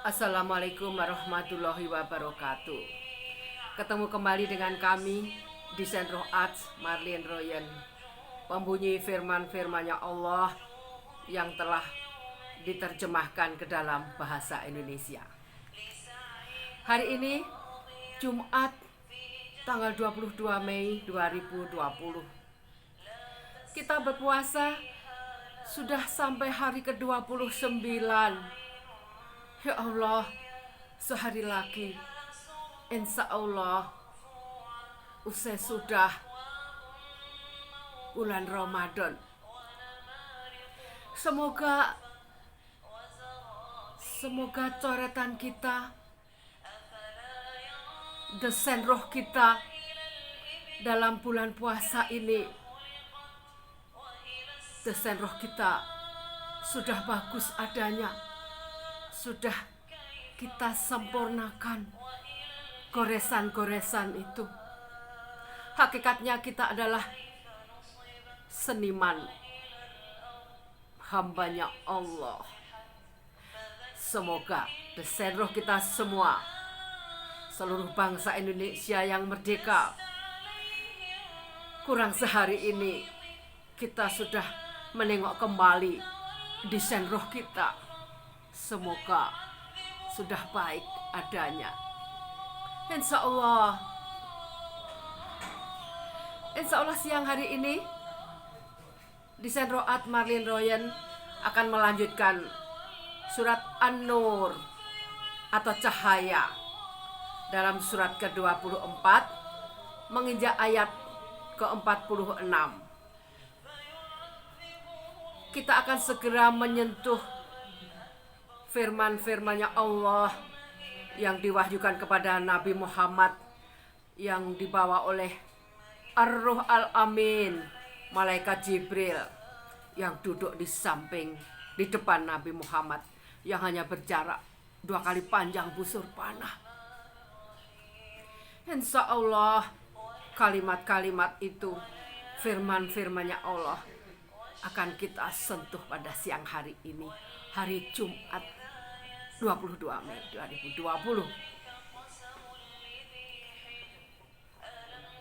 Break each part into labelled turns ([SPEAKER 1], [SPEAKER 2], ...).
[SPEAKER 1] Assalamualaikum warahmatullahi wabarakatuh. Ketemu kembali dengan kami di Centro Arts Marlin Royen, pembunyi firman-firman-Nya Allah yang telah diterjemahkan ke dalam bahasa Indonesia. Hari ini Jumat tanggal 22 Mei 2020. Kita berpuasa sudah sampai hari ke-29. Ya Allah, sehari lagi insya Allah usai sudah bulan Ramadan. Semoga coretan kita, desain roh kita dalam bulan puasa ini, desain roh kita sudah bagus adanya, sudah kita sempurnakan goresan-goresan itu. Hakikatnya kita adalah seniman, hambanya Allah. Semoga desain roh kita semua, seluruh bangsa Indonesia yang merdeka, kurang sehari ini kita sudah menengok kembali desain roh kita. Semoga sudah baik adanya. Insya Allah siang hari ini di Centro Arts Marlin Royen akan melanjutkan surat An-Nur atau cahaya dalam surat ke-24 menginjak ayat ke-46. Kita akan segera menyentuh firman-firman-Nya Allah yang diwahyukan kepada Nabi Muhammad, yang dibawa oleh Ar-Ruh Al-Amin, Malaikat Jibril, yang duduk di depan Nabi Muhammad, yang hanya berjarak 2 kali panjang busur panah. Insya Allah kalimat-kalimat itu, firman-firman-Nya Allah akan kita sentuh pada siang hari ini, hari Jumat 22 Mei 2020.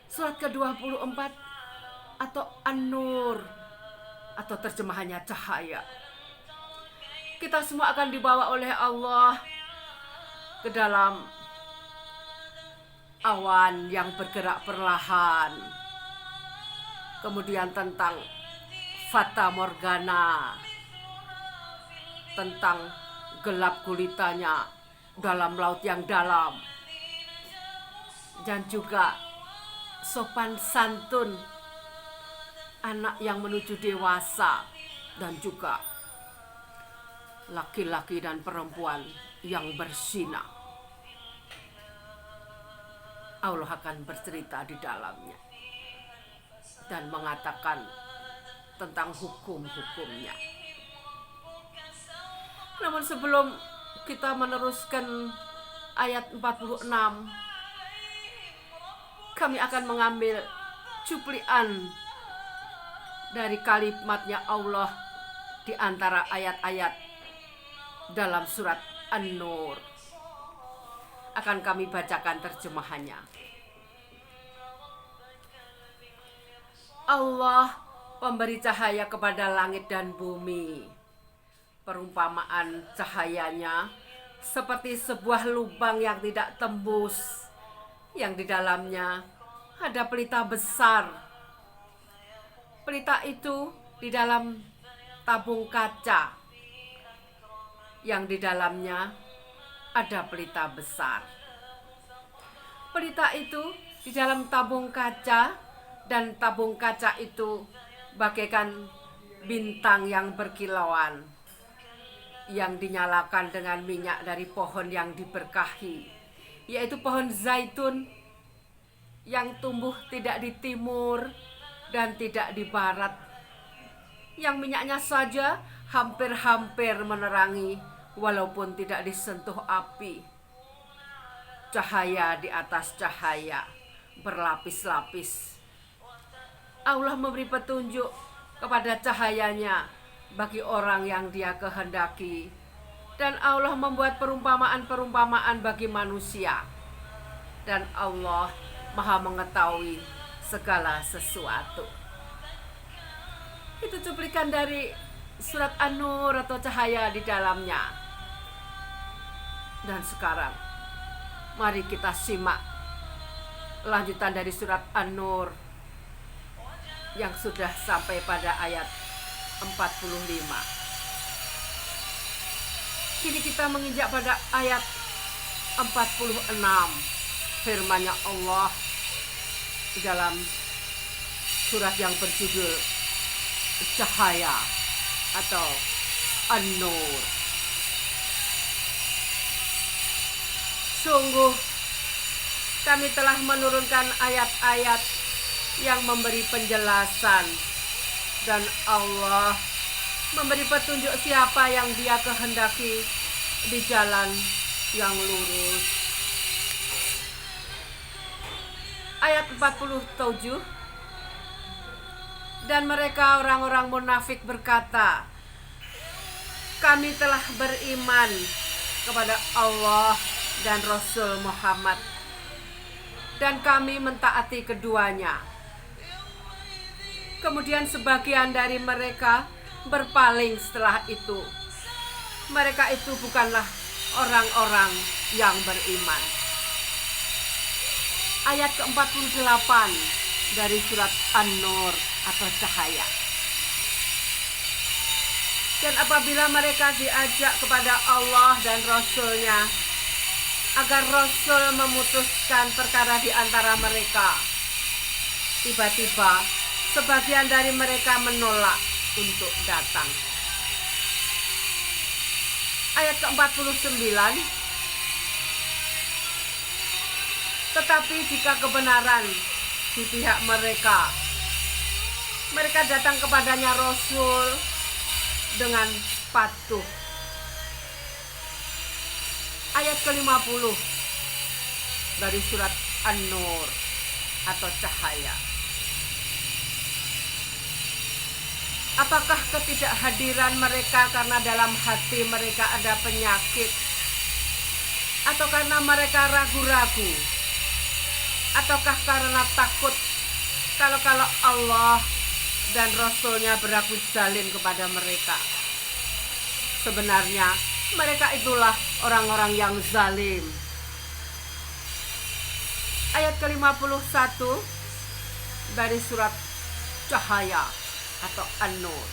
[SPEAKER 1] Surat ke-24 atau An-Nur atau terjemahannya cahaya. Kita semua akan dibawa oleh Allah ke dalam awan yang bergerak perlahan. Kemudian tentang Fata Morgana, tentang gelap gulitanya dalam laut yang dalam, dan juga sopan santun anak yang menuju dewasa, dan juga laki-laki dan perempuan yang bersinar. Allah akan bercerita di dalamnya dan mengatakan tentang hukum-hukumnya. Namun sebelum kita meneruskan ayat 46, kami akan mengambil cuplikan dari kalimat-Nya Allah di antara ayat-ayat dalam surat An-Nur. Akan kami bacakan terjemahannya. Allah pemberi cahaya kepada langit dan bumi. Perumpamaan cahayanya seperti sebuah lubang yang tidak tembus, yang di dalamnya ada pelita besar. Pelita itu di dalam tabung kaca, yang di dalamnya ada pelita besar. Pelita itu di dalam tabung kaca, dan tabung kaca itu bagaikan bintang yang berkilauan, yang dinyalakan dengan minyak dari pohon yang diberkahi, yaitu pohon zaitun yang tumbuh tidak di timur dan tidak di barat, yang minyaknya saja hampir-hampir menerangi walaupun tidak disentuh api. Cahaya di atas cahaya, berlapis-lapis. Allah memberi petunjuk kepada cahayanya bagi orang yang Dia kehendaki, Dan Allah membuat perumpamaan-perumpamaan bagi manusia. Dan Allah Maha mengetahui segala sesuatu. Itu cuplikan dari surat An-Nur atau cahaya di dalamnya. Dan sekarang mari kita simak lanjutan dari surat An-Nur yang sudah sampai pada ayat 45. Kini kita menginjak pada ayat 46. Firman-Nya Allah dalam surat yang berjudul Cahaya atau An-Nur. Sungguh kami telah menurunkan ayat-ayat yang memberi penjelasan, dan Allah memberi petunjuk siapa yang Dia kehendaki di jalan yang lurus. Ayat 47. Dan mereka orang-orang munafik berkata, kami telah beriman kepada Allah dan Rasul Muhammad, dan kami mentaati keduanya. Kemudian sebagian dari mereka berpaling setelah itu. Mereka itu bukanlah orang-orang yang beriman. Ayat ke-48 dari surat An-Nur atau cahaya. Dan apabila mereka diajak kepada Allah dan Rasul-Nya agar Rasul memutuskan perkara di antara mereka, tiba-tiba sebagian dari mereka menolak untuk datang. Ayat ke-49. Tetapi jika kebenaran di pihak mereka, mereka datang kepadanya Rasul dengan patuh. Ayat ke-50 dari surat An-Nur atau cahaya. Apakah ketidakhadiran mereka karena dalam hati mereka ada penyakit, atau karena mereka ragu-ragu, ataukah karena takut kalau Allah dan Rasul-Nya berlaku zalim kepada mereka? Sebenarnya mereka itulah orang-orang yang zalim. Ayat ke-51 dari surat cahaya atau An-Nur.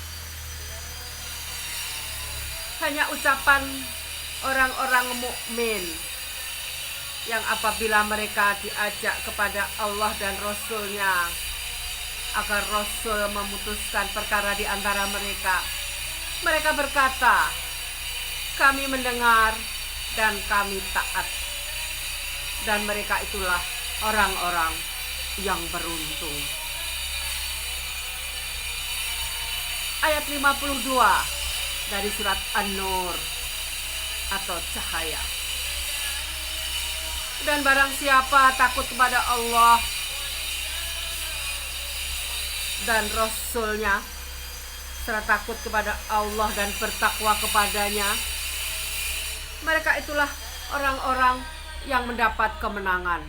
[SPEAKER 1] Hanya ucapan orang-orang mukmin yang apabila mereka diajak kepada Allah dan Rasul-Nya agar Rasul memutuskan perkara di antara mereka, mereka berkata, kami mendengar dan kami taat. Dan mereka itulah orang-orang yang beruntung. Ayat 52 dari surat An-Nur atau cahaya. Dan barang siapa takut kepada Allah dan Rasul-Nya, serta takut kepada Allah dan bertakwa kepadanya, mereka itulah orang-orang yang mendapat kemenangan.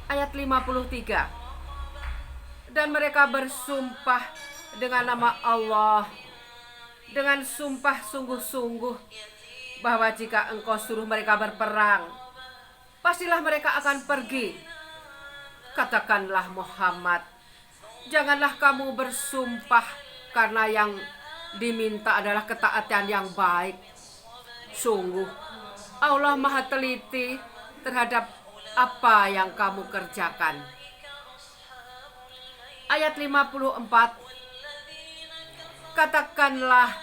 [SPEAKER 1] Ayat 53. Dan mereka bersumpah dengan nama Allah dengan sumpah sungguh-sungguh bahwa jika engkau suruh mereka berperang, pastilah mereka akan pergi. Katakanlah Muhammad, janganlah kamu bersumpah, karena yang diminta adalah ketaatan yang baik. Sungguh Allah Maha teliti terhadap apa yang kamu kerjakan. Ayat 54. Katakanlah,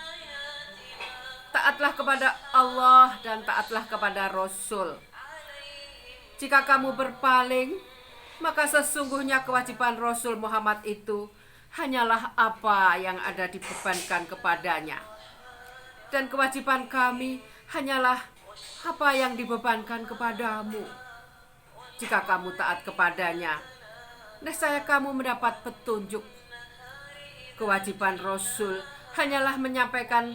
[SPEAKER 1] taatlah kepada Allah dan taatlah kepada Rasul. Jika kamu berpaling, maka sesungguhnya kewajiban Rasul Muhammad itu hanyalah apa yang ada dibebankan kepadanya, dan kewajiban kami hanyalah apa yang dibebankan kepadamu. Jika kamu taat kepadanya, nescaya kamu mendapat petunjuk. Kewajiban Rasul hanyalah menyampaikan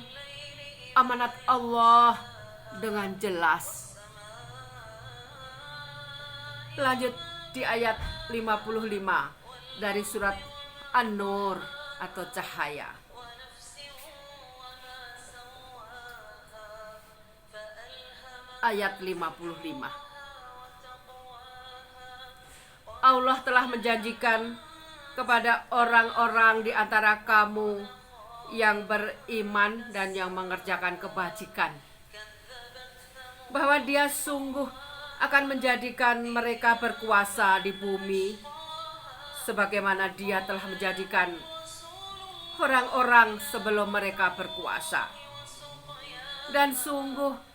[SPEAKER 1] amanat Allah dengan jelas. Lanjut di ayat 55 dari surat An-Nur atau cahaya. Ayat 55. Allah telah menjanjikan kepada orang-orang di antara kamu yang beriman dan yang mengerjakan kebajikan, bahwa Dia sungguh akan menjadikan mereka berkuasa di bumi, sebagaimana Dia telah menjadikan orang-orang sebelum mereka berkuasa. Dan sungguh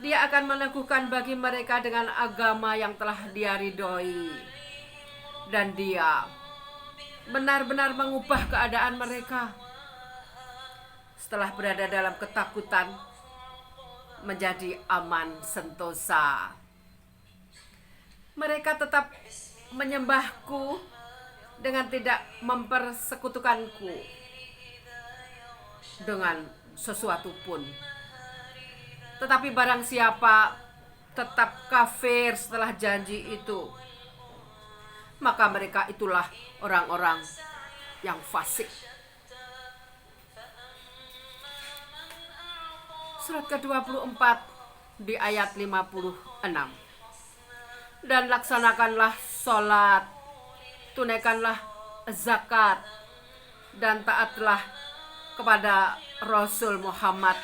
[SPEAKER 1] Dia akan meneguhkan bagi mereka dengan agama yang telah Dia ridhoi, dan Dia benar-benar mengubah keadaan mereka setelah berada dalam ketakutan menjadi aman sentosa. Mereka tetap menyembahku dengan tidak mempersekutukanku dengan sesuatu pun. Tetapi barang siapa tetap kafir setelah janji itu, maka mereka itulah orang-orang yang fasik. Surat ke-24 di ayat 56. Dan laksanakanlah sholat, tunaikanlah zakat, dan taatlah kepada Rasul Muhammad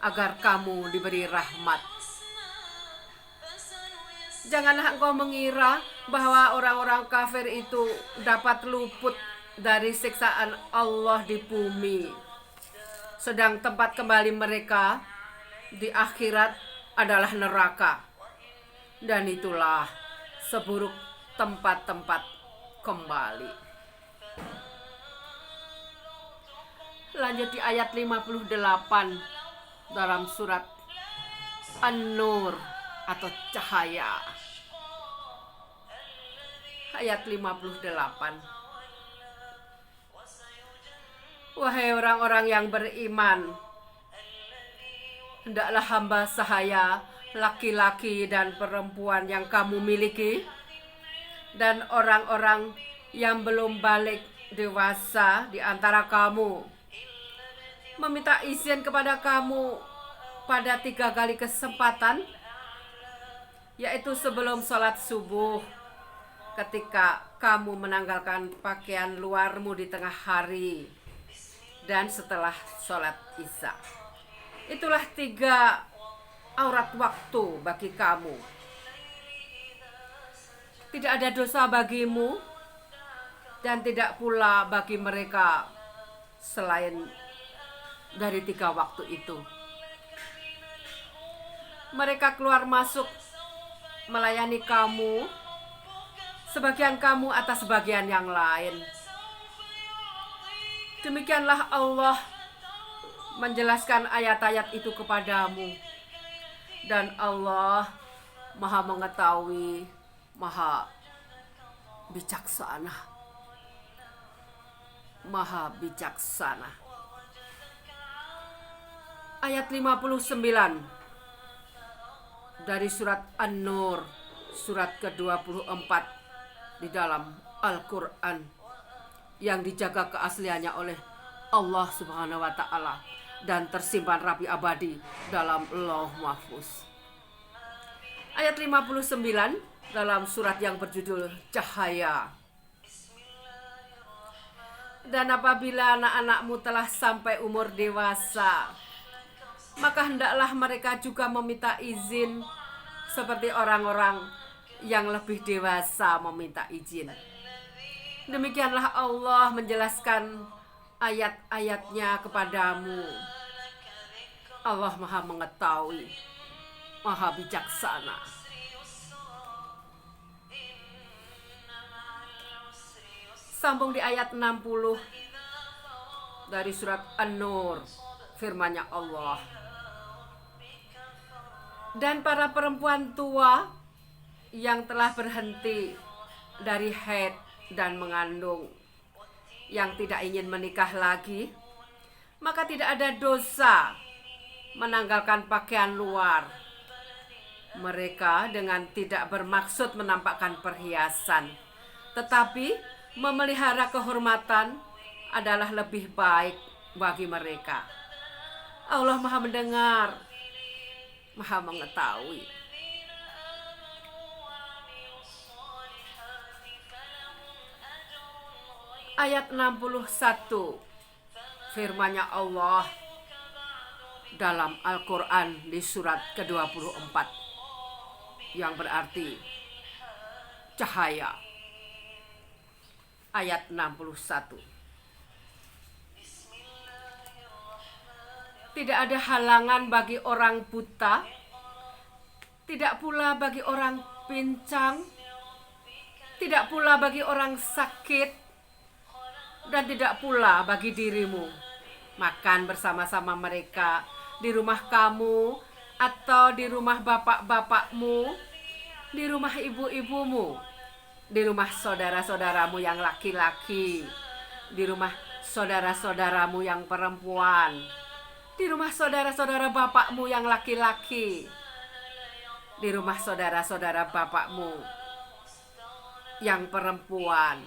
[SPEAKER 1] agar kamu diberi rahmat. Janganlah engkau mengira bahwa orang-orang kafir itu dapat luput dari siksaan Allah di bumi, sedang tempat kembali mereka di akhirat adalah neraka, dan itulah seburuk tempat-tempat kembali. Lanjut di ayat 58 dalam surat An-Nur atau cahaya. Ayat 58. Wahai orang-orang yang beriman, hendaklah hamba sahaya, laki-laki dan perempuan yang kamu miliki, dan orang-orang yang belum balik dewasa di antara kamu, meminta izin kepada kamu pada 3 kali kesempatan, yaitu sebelum sholat subuh, ketika kamu menanggalkan pakaian luarmu di tengah hari, dan setelah sholat isya. Itulah 3 aurat waktu bagi kamu. Tidak ada dosa bagimu, dan tidak pula bagi mereka selain dari 3 waktu itu. Mereka keluar masuk melayani kamu, sebagian kamu atas sebagian yang lain. Demikianlah Allah menjelaskan ayat-ayat itu kepadamu, dan Allah Maha mengetahui, Maha bijaksana. Maha bijaksana. Ayat 59 dari surat An-Nur, surat ke-24 di dalam Al-Quran, yang dijaga keasliannya oleh Allah Subhanahu wa Ta'ala dan tersimpan rapi abadi dalam Lauh Mahfuz. Ayat 59 dalam surat yang berjudul Cahaya. Dan apabila anak-anakmu telah sampai umur dewasa, maka hendaklah mereka juga meminta izin seperti orang-orang yang lebih dewasa meminta izin. Demikianlah Allah menjelaskan ayat-ayatnya kepadamu. Allah Maha mengetahui, Maha bijaksana. Sambung di ayat 60 dari surat An-Nur, firman-Nya Allah. Dan para perempuan tua yang telah berhenti dari haid dan mengandung, yang tidak ingin menikah lagi, maka tidak ada dosa menanggalkan pakaian luar mereka dengan tidak bermaksud menampakkan perhiasan, tetapi memelihara kehormatan adalah lebih baik bagi mereka. Allah Maha mendengar, Maha mengetahui. Ayat 61, firman-Nya Allah dalam Al-Quran di surat ke-24 yang berarti cahaya. Ayat 61. Tidak ada halangan bagi orang buta, tidak pula bagi orang pincang, tidak pula bagi orang sakit, dan tidak pula bagi dirimu makan bersama-sama mereka di rumah kamu atau di rumah bapak-bapakmu, di rumah ibu-ibumu, di rumah saudara-saudaramu yang laki-laki, di rumah saudara-saudaramu yang perempuan, di rumah saudara-saudara bapakmu yang laki-laki, di rumah saudara-saudara bapakmu yang perempuan,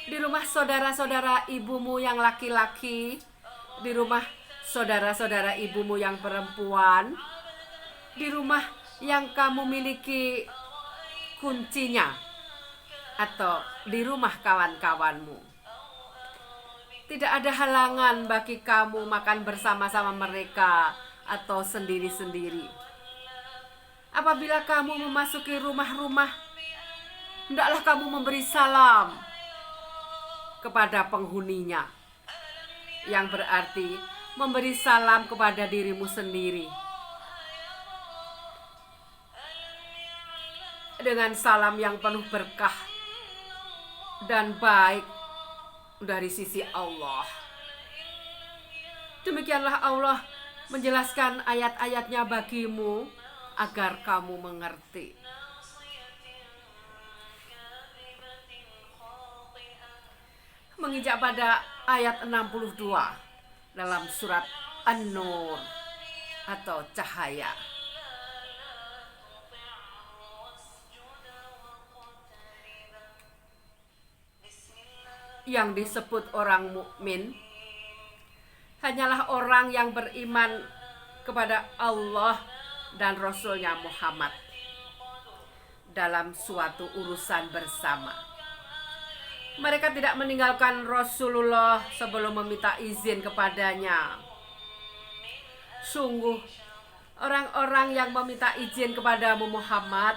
[SPEAKER 1] di rumah saudara-saudara ibumu yang laki-laki, di rumah saudara-saudara ibumu yang perempuan, di rumah yang kamu miliki kuncinya, atau di rumah kawan-kawanmu. Tidak ada halangan bagi kamu makan bersama-sama mereka atau sendiri-sendiri. Apabila kamu memasuki rumah-rumah, hendaklah kamu memberi salam kepada penghuninya, yang berarti memberi salam kepada dirimu sendiri dengan salam yang penuh berkah dan baik dari sisi Allah. Demikianlah Allah menjelaskan ayat-ayatnya bagimu agar kamu mengerti. Menginjak pada ayat 62 dalam surat An-Nur atau cahaya. Yang disebut orang mukmin hanyalah orang yang beriman kepada Allah dan Rasul-Nya Muhammad dalam suatu urusan bersama. Mereka tidak meninggalkan Rasulullah sebelum meminta izin kepadanya. Sungguh, orang-orang yang meminta izin kepadamu Muhammad,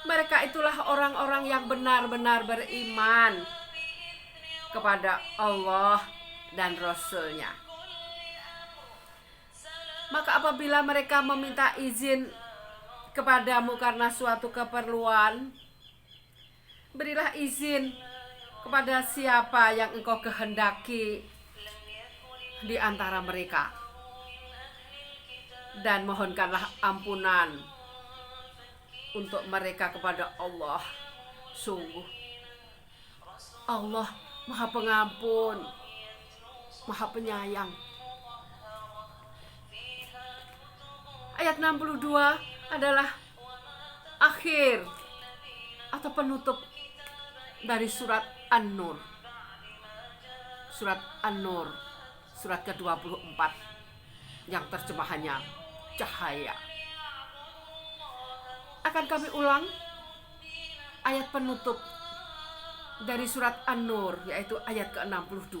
[SPEAKER 1] mereka itulah orang-orang yang benar-benar beriman kepada Allah dan Rasul-Nya. Maka apabila mereka meminta izin kepadamu karena suatu keperluan, berilah izin kepada siapa yang engkau kehendaki di antara mereka, dan mohonkanlah ampunan untuk mereka kepada Allah. Sungguh Allah Maha Pengampun, Maha Penyayang. Ayat 62 adalah akhir atau penutup dari surat An-Nur. Surat An-Nur, surat ke-24 yang terjemahannya cahaya. Akan kami ulang ayat penutup dari surat An-Nur, yaitu ayat ke-62.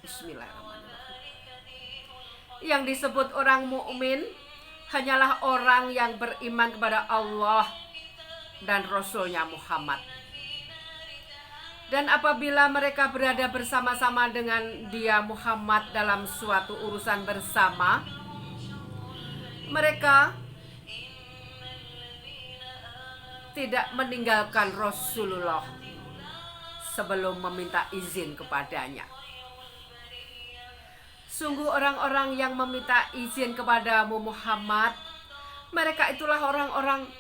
[SPEAKER 1] Bismillahirrahmanirrahim. Yang disebut orang mukmin hanyalah orang yang beriman kepada Allah dan Rasul-Nya Muhammad. Dan apabila mereka berada bersama-sama dengan dia Muhammad dalam suatu urusan bersama, mereka tidak meninggalkan Rasulullah sebelum meminta izin kepadanya. Sungguh orang-orang yang meminta izin kepadamu Muhammad, mereka itulah orang-orang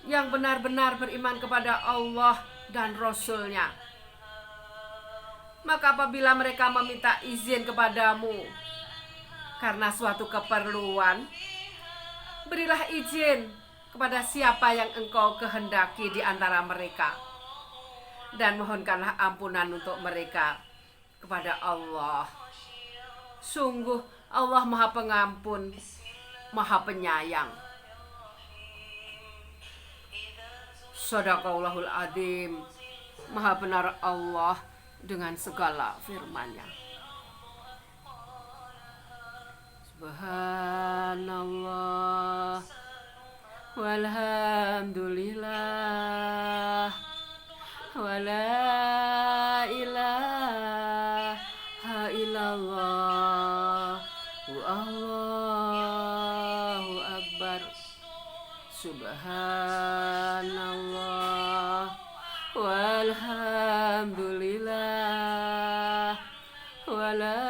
[SPEAKER 1] yang benar-benar beriman kepada Allah dan Rasul-Nya. Maka apabila mereka meminta izin kepadamu karena suatu keperluan, berilah izin kepada siapa yang engkau kehendaki di antara mereka, dan mohonkanlah ampunan untuk mereka kepada Allah. Sungguh Allah Maha Pengampun, Maha Penyayang. Shadaqallahul Adzim. Maha benar Allah dengan segala firman-Nya. Subhanallah walhamdulillah wala ilaha illallah Allahu Akbar. Subhanallah walhamdulillah wala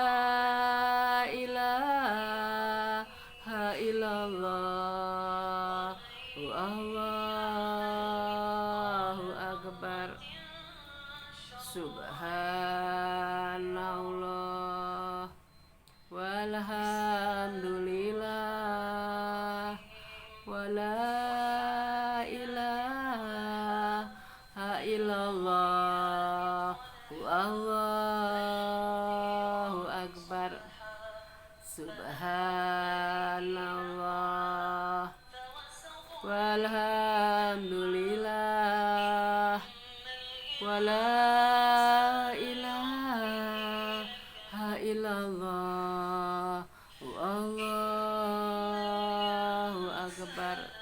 [SPEAKER 1] ilaha illallah Allahu Akbar. Subhanallah walhamdulillah wala ilaha illallah Allahu Akbar. Subhanallah walhamdulillah wala ilaha illallah Allahu Akbar.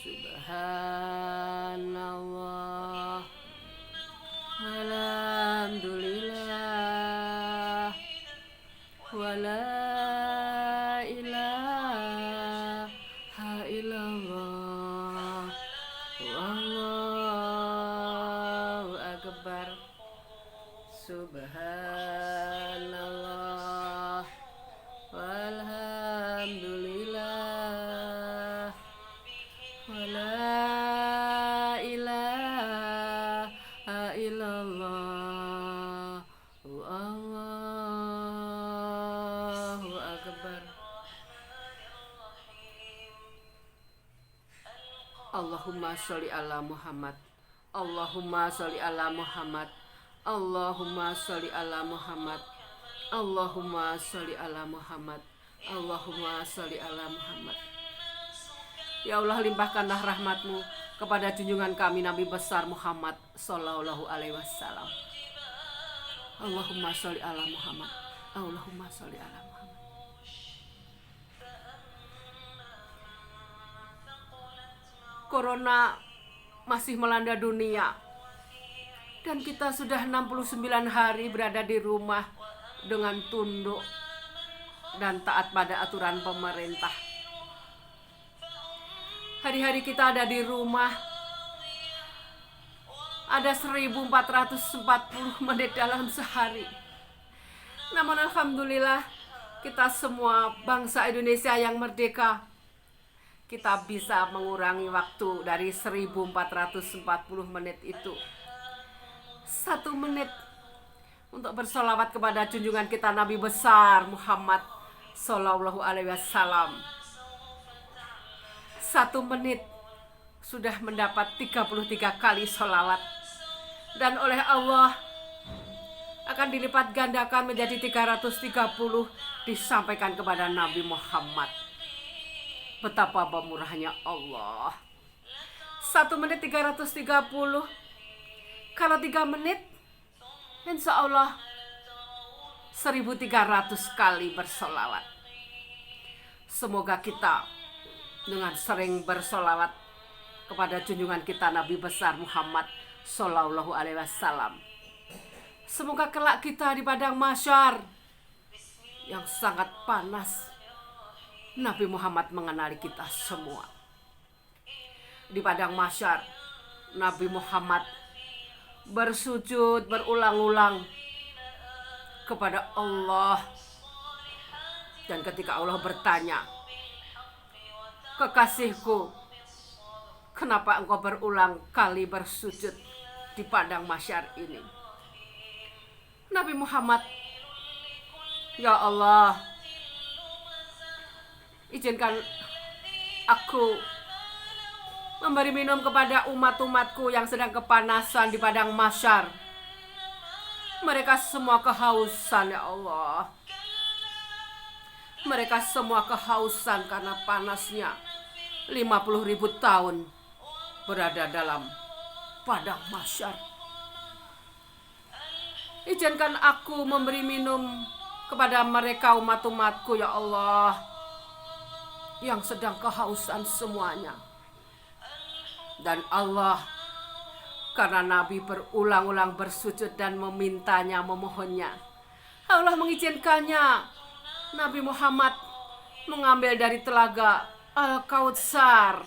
[SPEAKER 1] Subhanallah walhamdulillah wala ilaha illallah Allahu Akbar. Subhanallah walhamdulillah wala ilaha illallah Allahu Akbar. Allahumma sholli ala Muhammad. Allahumma sholli ala Muhammad. Allahumma sholli ala Muhammad. Allahumma sholli ala Muhammad. Allahumma sholli ala Muhammad. Ya Allah, limpahkanlah rahmat-Mu kepada junjungan kami Nabi besar Muhammad sallallahu alaihi wasallam. Allahumma sholli ala Muhammad. Allahumma sholli ala Muhammad. Corona masih melanda dunia, dan kita sudah 69 hari berada di rumah dengan tunduk dan taat pada aturan pemerintah. Hari-hari kita ada di rumah, ada 1440 menit dalam sehari. Namun alhamdulillah, kita semua bangsa Indonesia yang merdeka, kita bisa mengurangi waktu dari 1440 menit itu 1 menit untuk bersolawat kepada junjungan kita Nabi besar Muhammad sallallahu alaihi wasallam. 1 menit sudah mendapat 33 kali solawat, dan oleh Allah akan dilipat gandakan menjadi 330 disampaikan kepada Nabi Muhammad. Betapa pemurahnya Allah. 1 menit 330. Kalau 3 menit, insya Allah 1300 kali bersolawat. Semoga kita dengan sering bersolawat kepada junjungan kita Nabi besar Muhammad sallallahu alaihi wasallam, semoga kelak kita di padang mahsyar yang sangat panas, Nabi Muhammad mengenali kita semua. Di padang mahsyar, Nabi Muhammad bersujud berulang-ulang kepada Allah. Dan ketika Allah bertanya, "Kekasihku, kenapa engkau berulang kali bersujud di padang mahsyar ini?" Nabi Muhammad. Ya Allah, izinkan aku memberi minum kepada umat-umatku yang sedang kepanasan di padang mahsyar. Mereka semua kehausan, ya Allah. Mereka semua kehausan karena panasnya 50.000 tahun berada dalam padang mahsyar. Izinkan aku memberi minum kepada mereka umat-umatku, ya Allah, yang sedang kehausan semuanya. Dan Allah, karena Nabi berulang-ulang bersujud dan memintanya, memohonnya, Allah mengizinkannya Nabi Muhammad mengambil dari telaga Al-Kautsar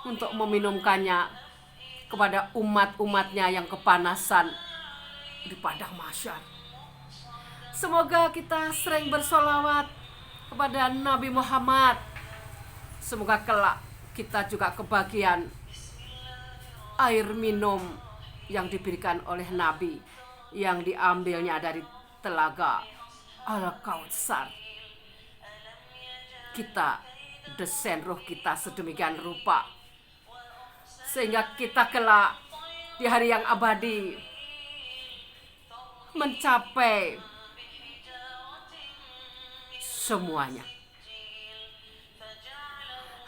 [SPEAKER 1] untuk meminumkannya kepada umat-umatnya yang kepanasan di padang mahsyar. Semoga kita sering bersolawat kepada Nabi Muhammad. Semoga kelak kita juga kebagian air minum yang diberikan oleh Nabi, yang diambilnya dari telaga Al-Kautsar. Kita desain roh kita sedemikian rupa sehingga kita kelak di hari yang abadi mencapai semuanya.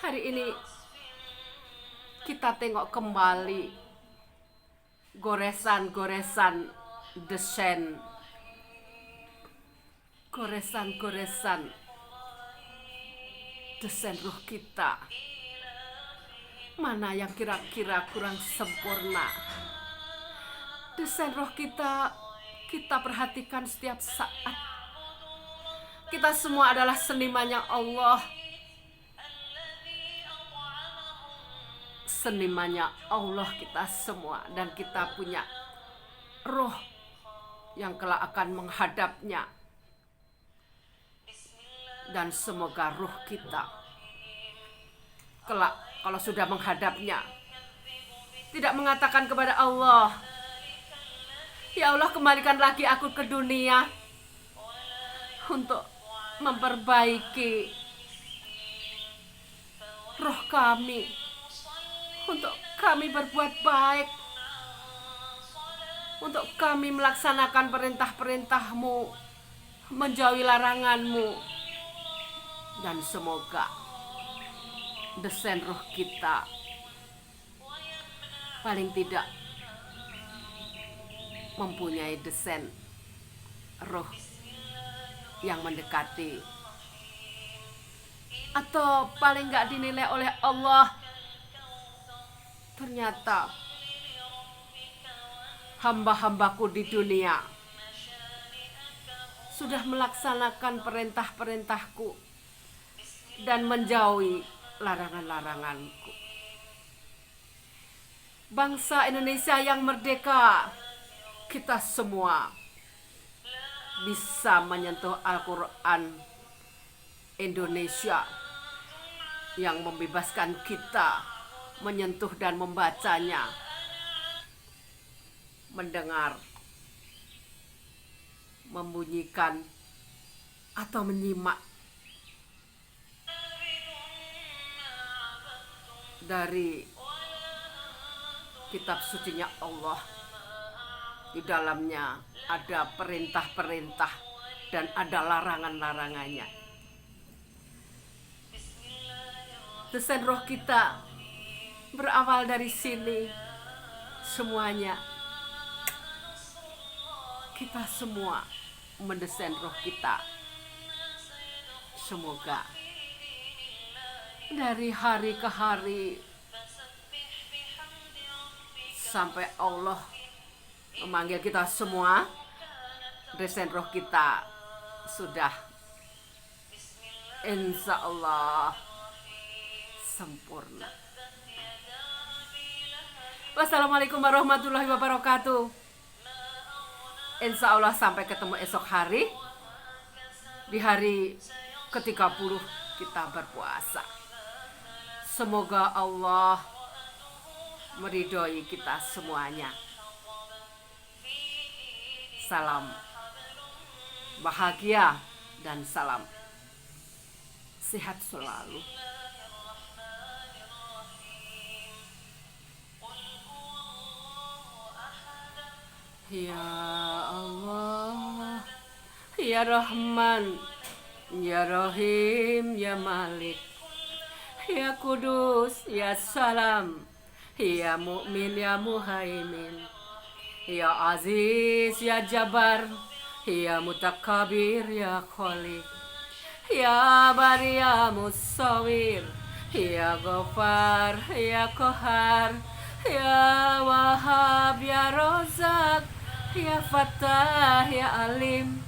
[SPEAKER 1] Hari ini kita tengok kembali goresan-goresan desain, goresan-goresan desain roh kita. Mana yang kira-kira kurang sempurna? Desain roh kita perhatikan setiap saat. Kita semua adalah senimannya Allah. Senimannya Allah kita semua, dan kita punya roh yang kelak akan menghadapnya. Dan semoga roh kita kelak kalau sudah menghadapnya tidak mengatakan kepada Allah, ya Allah, kembalikan lagi aku ke dunia untuk memperbaiki roh kami, untuk kami berbuat baik, untuk kami melaksanakan perintah-perintah-Mu, menjauhi larangan-Mu. Dan semoga desain roh kita paling tidak mempunyai desain roh yang mendekati, atau paling gak dinilai oleh Allah, ternyata hamba-hambaku di dunia sudah melaksanakan perintah-perintahku dan menjauhi larangan-laranganku. Bangsa Indonesia yang merdeka, kita semua bisa menyentuh Al-Quran Indonesia yang membebaskan kita menyentuh dan membacanya, mendengar, membunyikan, atau menyimak dari kitab sucinya Allah. Di dalamnya ada perintah-perintah dan ada larangan-larangannya. Desain roh kita berawal dari sini semuanya. Kita semua mendesain roh kita. Semoga dari hari ke hari sampai Allah memanggil kita semua, desain roh kita sudah insya Allah sempurna. Wassalamualaikum warahmatullahi wabarakatuh. Insya Allah sampai ketemu esok hari, di hari ke-30 kita berpuasa. Semoga Allah meridhoi kita semuanya. salam bahagia dan salam sehat selalu. Ya Allah, Ya Rahman, Ya Rahim, Ya Malik, Ya Kudus, Ya Salam, Ya Mu'min, Ya Muhaimin, Ya Aziz, Ya Jabbar, Ya Mutakabir, Ya Khaliq, Ya Bari, Ya Musawir, Ya Ghafar, Ya Qahar, Ya Wahab, Ya Rozak, Ya Fattah, Ya Alim,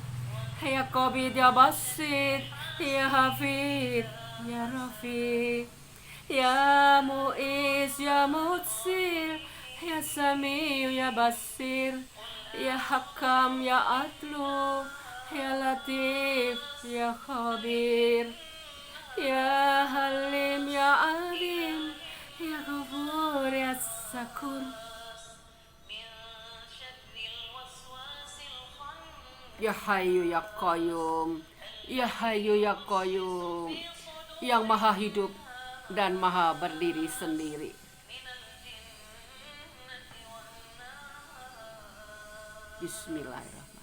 [SPEAKER 1] Ya Qabid, Ya Basit, Ya Hafid, Ya Rafiq, Ya Mu'iz, Ya Mutsir, Ya Sami'u, Ya Basir, Ya Hakam, Ya Adlu, Ya Latif, Ya Khabir, Ya Halim, Ya Alim, Ya Ghafur, Ya Sakur, Ya Hayyu, Ya Qayyum, Ya Hayyu, Ya Qayyum, yang maha hidup dan maha berdiri sendiri. Bismillahirrahmanirrahim.